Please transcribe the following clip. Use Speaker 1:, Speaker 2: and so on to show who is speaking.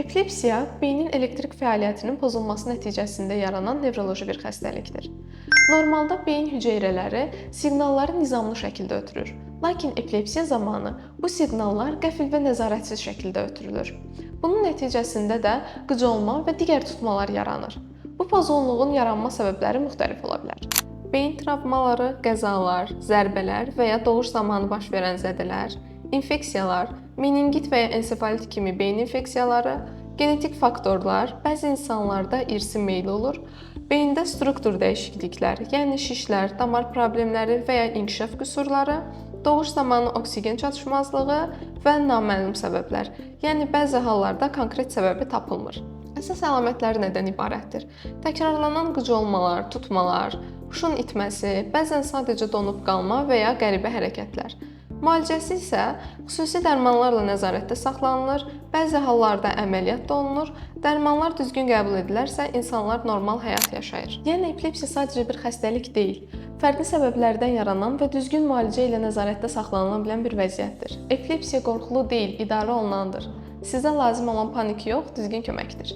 Speaker 1: Epilepsiya beynin elektrik fəaliyyətinin pozulması nəticəsində yaranan nevroloji bir xəstəlikdir. Normalda beyin hüceyrələri siqnalları nizamlı şəkildə ötürür. Lakin epilepsiya zamanı bu siqnallar qəfil və nəzarətsiz şəkildə ötürülür. Bunun nəticəsində də qıcolma və digər tutmalar yaranır. Bu pozğunluğun yaranma səbəbləri müxtəlif ola bilər. Beyin travmaları, qəzalar, zərbələr və ya doğuş zamanı baş verən zədələr, infeksiyalar, meningit və ya ensefalit kimi beyin infeksiyaları, genetik faktorlar, bəzi insanlarda irsi meyl olur, beyində struktur dəyişikliklər, yəni şişlər, damar problemləri və ya inkişaf qüsurları, doğuş zamanı oksigen çatışmazlığı və naməlum səbəblər, yəni bəzi hallarda konkret səbəbi tapılmır. Əsas əlamətləri nədən ibarətdir? Təkrarlanan qıcolmalar, tutmalar, huşun itməsi, bəzən sadəcə donub qalma və ya qəribə hərəkətlər. Müalicəsi isə xüsusi dərmanlarla nəzarətdə saxlanılır, bəzi hallarda əməliyyat da olunur, dərmanlar düzgün qəbul edilərsə insanlar normal həyat yaşayır. Yəni epilepsiya sadəcə bir xəstəlik deyil, fərqli səbəblərdən yaranan və düzgün müalicə ilə nəzarətdə saxlanıla bilən bir vəziyyətdir. Epilepsiya qorxulu deyil, idarə olunandır. Sizə lazım olan panik yox, düzgün köməkdir.